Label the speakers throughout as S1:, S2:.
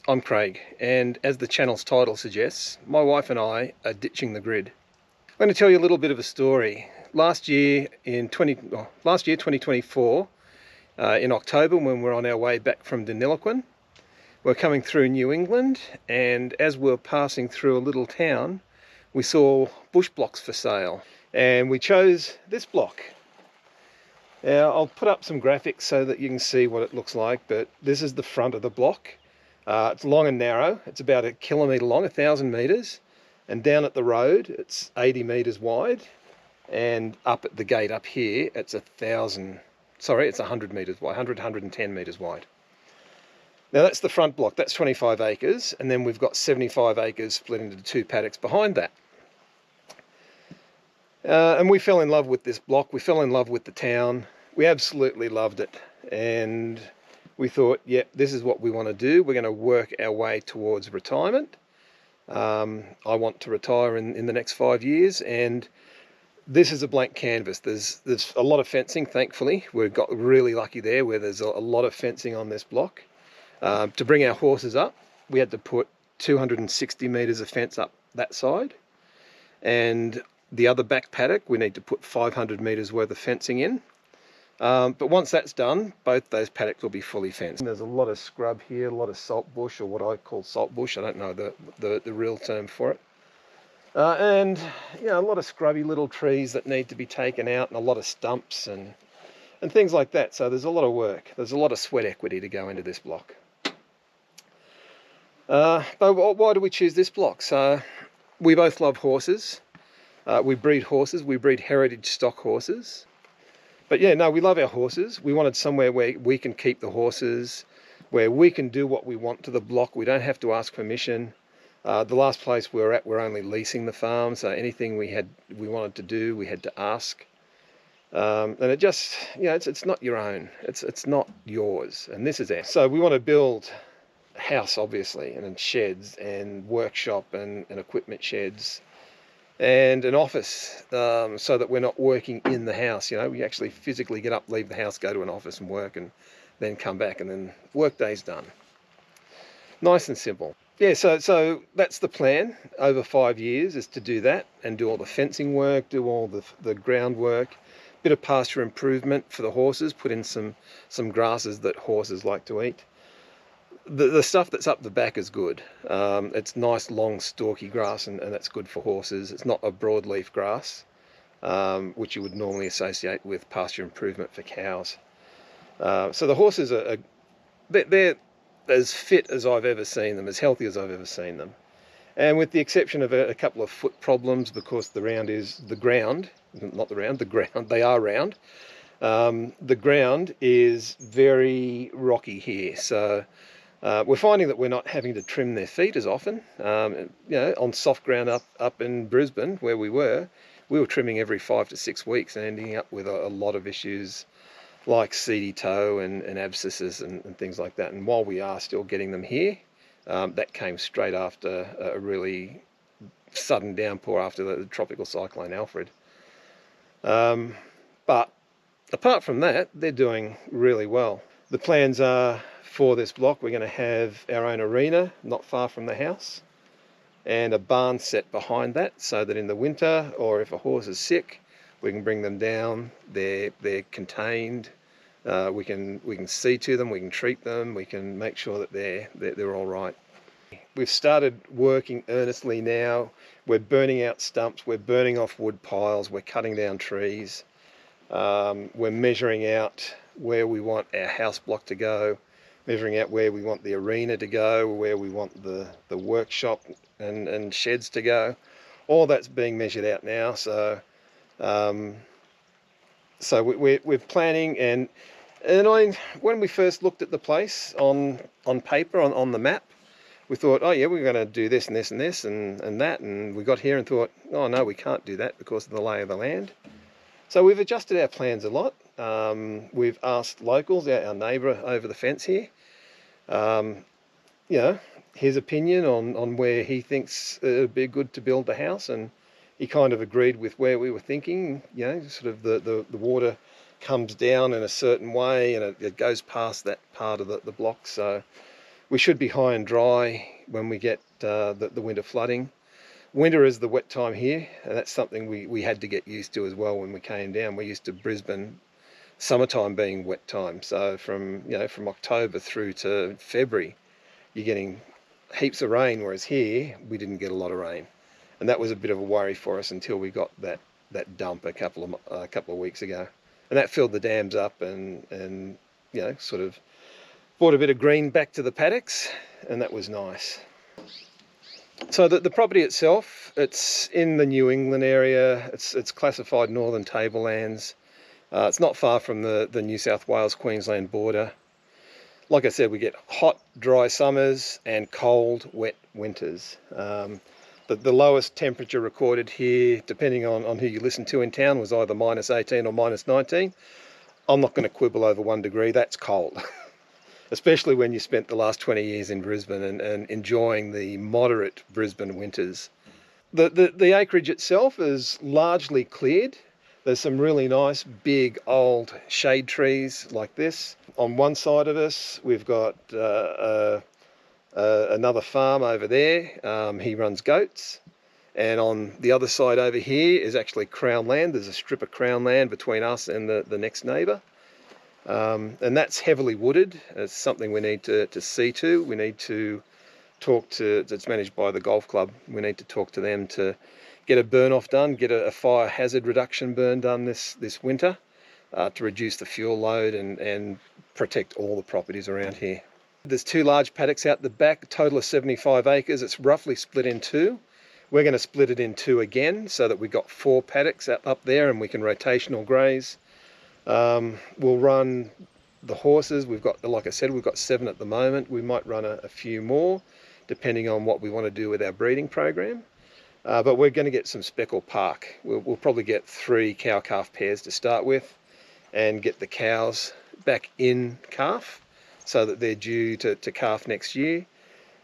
S1: I'm Craig, and as the channel's title suggests, my wife and I are ditching the grid. I'm going to tell you a little bit of a story. Last year, 2024, in October, when we're on our way back from Deniliquin, we're coming through New England, and as we're passing through a little town, we saw bush blocks for sale, and we chose this block. Now, I'll put up some graphics so that you can see what it looks like, but this is the front of the block. It's long and narrow. It's about 1 kilometre long, 1,000 metres, and down at the road it's 80 metres wide, and up at the gate up here it's 100 metres wide, 110 metres wide. Now that's the front block, that's 25 acres, and then we've got 75 acres split into 2 paddocks behind that. And we fell in love with this block, we fell in love with the town, we absolutely loved it, and we thought, yeah, this is what we want to do. We're going to work our way towards retirement. I want to retire in the next 5 years, and this is a blank canvas. There's a lot of fencing, thankfully. We got really lucky there where there's a lot of fencing on this block. To bring our horses up, we had to put 260 metres of fence up that side, and the other back paddock we need to put 500 metres worth of fencing in. But once that's done, both those paddocks will be fully fenced. There's a lot of scrub here, a lot of salt bush, or what I call salt bush. I don't know the real term for it. And a lot of scrubby little trees that need to be taken out, and a lot of stumps and things like that. So there's a lot of work. There's a lot of sweat equity to go into this block. But why do we choose this block? So we both love horses. We breed horses. We breed heritage stock horses. But yeah, no, we love our horses. We wanted somewhere where we can keep the horses, where we can do what we want to the block. We don't have to ask permission. The last place we were at, we're only leasing the farm, so anything we wanted to do, we had to ask. And it just, it's not your own. It's not yours, and this is ours. So we want to build a house, obviously, and then sheds and workshop and equipment sheds, and an office, so that we're not working in the house. We actually physically get up, leave the house, go to an office and work, and then come back, and then work day's done. Nice and simple. Yeah, so that's the plan over 5 years, is to do that and do all the fencing work, do all the groundwork, bit of pasture improvement for the horses, put in some grasses that horses like to eat. The stuff that's up the back is good. It's nice long stalky grass, and that's good for horses. It's not a broadleaf grass, which you would normally associate with pasture improvement for cows. So the horses they're as fit as I've ever seen them, as healthy as I've ever seen them. And with the exception of a couple of foot problems, because they are round. The ground is very rocky here, so we're finding that we're not having to trim their feet as often. On soft ground up in Brisbane, where we were trimming every 5 to 6 weeks and ending up with a lot of issues like seedy toe and abscesses and things like that. And while we are still getting them here, that came straight after a really sudden downpour after the tropical cyclone Alfred. But apart from that, they're doing really well. The plans are, for this block, we're going to have our own arena not far from the house, and a barn set behind that, so that in the winter, or if a horse is sick, we can bring them down. They're contained. We can see to them. We can treat them. We can make sure that they're all right. We've started working earnestly now. We're burning out stumps. We're burning off wood piles. We're cutting down trees. We're measuring out where we want our house block to go, measuring out where we want the arena to go, where we want the workshop and sheds to go. All that's being measured out now. So we're planning, and when we first looked at the place on paper, on the map, we thought, oh yeah, we're going to do this and this and this and that, and we got here and thought, oh no, we can't do that because of the lay of the land. So we've adjusted our plans a lot. We've asked locals, our neighbour over the fence here, his opinion on where he thinks it would be good to build the house, and he kind of agreed with where we were thinking. Sort of the water comes down in a certain way, and it goes past that part of the block, so We should be high and dry when we get the winter flooding. Winter is the wet time here, and that's something we had to get used to as well when we came down. We're used to Brisbane summertime being wet time, so from October through to February, you're getting heaps of rain, whereas here we didn't get a lot of rain, and that was a bit of a worry for us until we got that dump a couple of weeks ago, and that filled the dams up and sort of brought a bit of green back to the paddocks, and that was nice. So the property itself, it's in the New England area. It's classified Northern Tablelands. It's not far from the New South Wales-Queensland border. Like I said, we get hot, dry summers and cold, wet winters. The lowest temperature recorded here, depending on who you listen to in town, was either -18 or -19. I'm not going to quibble over 1 degree, that's cold. Especially when you spent the last 20 years in Brisbane and enjoying the moderate Brisbane winters. The acreage itself is largely cleared. There's some really nice big old shade trees like this. On one side of us, we've got another farm over there. He runs goats. And on the other side over here is actually Crown land. There's a strip of Crown land between us and the next neighbour. And that's heavily wooded. It's something we need to see to. We need to talk to, it's managed by the golf club. We need to talk to them to get a burn off done, get a fire hazard reduction burn done this winter to reduce the fuel load and protect all the properties around here. There's 2 large paddocks out the back, a total of 75 acres. It's roughly split in 2. We're going to split it in 2 again so that we've got 4 paddocks up there and we can rotational graze. We'll run the horses. We've got, like I said, we've got 7 at the moment. We might run a few more depending on what we want to do with our breeding program. But we're going to get some speckle park. We'll probably get 3 cow-calf pairs to start with and get the cows back in calf so that they're due to calf next year.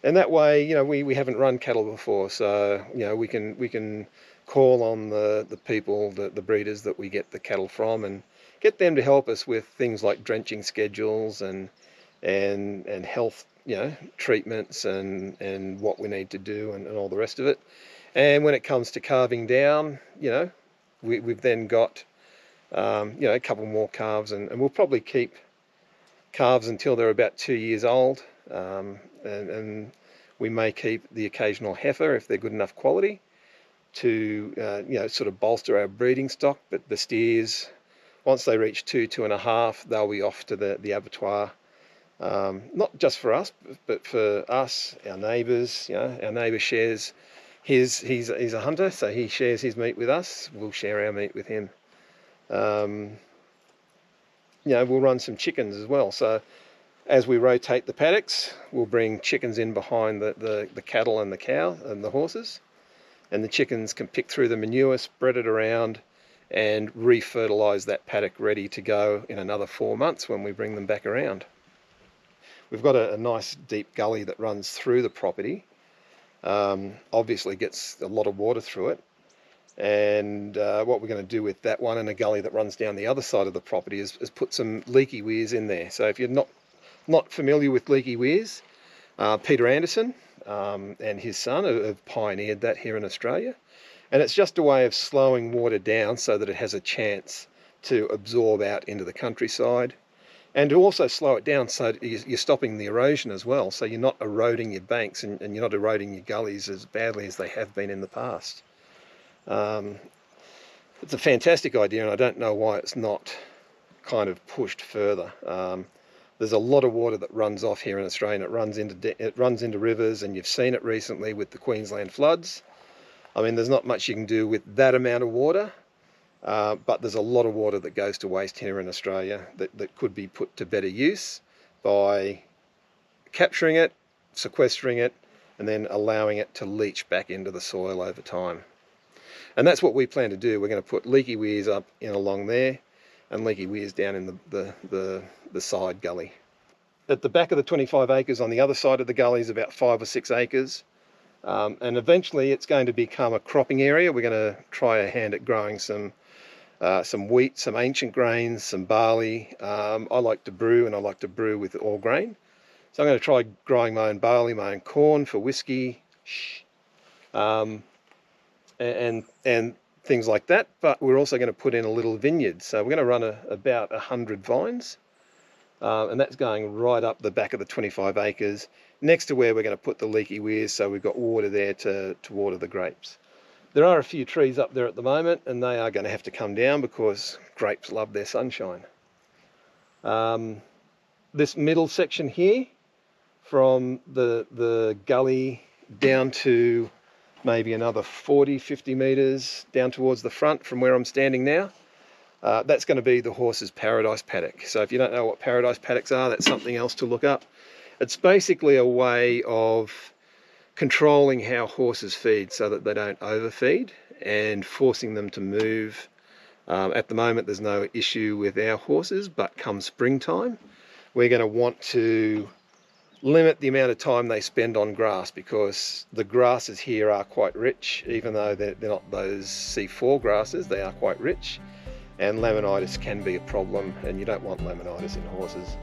S1: And that way, we haven't run cattle before, so we can call on the people, the breeders that we get the cattle from, and get them to help us with things like drenching schedules and health treatments and what we need to do and all the rest of it. And when it comes to calving down, we've then got a couple more calves, and we'll probably keep calves until they're about 2 years old, and we may keep the occasional heifer if they're good enough quality to sort of bolster our breeding stock. But the steers, once they reach 2.5, they'll be off to the abattoir. Not just for us, but for us, our neighbours. Our neighbour shares he's a hunter, so he shares his meat with us. We'll share our meat with him. We'll run some chickens as well. So as we rotate the paddocks, we'll bring chickens in behind the cattle and the cow and the horses, and the chickens can pick through the manure, spread it around, and re-fertilise that paddock ready to go in another 4 months when we bring them back around. We've got a nice deep gully that runs through the property. Obviously gets a lot of water through it, and what we're going to do with that one and a gully that runs down the other side of the property is put some leaky weirs in there. So if you're not familiar with leaky weirs, Peter Anderson and his son have pioneered that here in Australia, and it's just a way of slowing water down so that it has a chance to absorb out into the countryside, and to also slow it down so you're stopping the erosion as well, so you're not eroding your banks and you're not eroding your gullies as badly as they have been in the past. It's a fantastic idea, and I don't know why it's not kind of pushed further. There's a lot of water that runs off here in Australia, and it runs into rivers, and you've seen it recently with the Queensland floods. I mean, there's not much you can do with that amount of water, but there's a lot of water that goes to waste here in Australia that could be put to better use by capturing it, sequestering it, and then allowing it to leach back into the soil over time. And that's what we plan to do. We're going to put leaky weirs up in along there and leaky weirs down in the side gully. At the back of the 25 acres on the other side of the gully is about 5 or 6 acres. And eventually it's going to become a cropping area. We're going to try a hand at growing some wheat, some ancient grains, some barley. I like to brew, and I like to brew with all grain. So I'm going to try growing my own barley, my own corn for whiskey, and things like that. But we're also going to put in a little vineyard. So we're going to run about 100 vines, and that's going right up the back of the 25 acres, next to where we're going to put the leaky weirs, so we've got water there to water the grapes. There are a few trees up there at the moment, and they are going to have to come down because grapes love their sunshine. This middle section here, from the gully down to maybe another 40-50 metres down towards the front from where I'm standing now, that's going to be the horses' paradise paddock. So if you don't know what paradise paddocks are, that's something else to look up. It's basically a way of controlling how horses feed so that they don't overfeed and forcing them to move. At the moment there's no issue with our horses, but come springtime we're going to want to limit the amount of time they spend on grass, because the grasses here are quite rich. Even though they're not those C4 grasses, they are quite rich, and laminitis can be a problem, and you don't want laminitis in horses.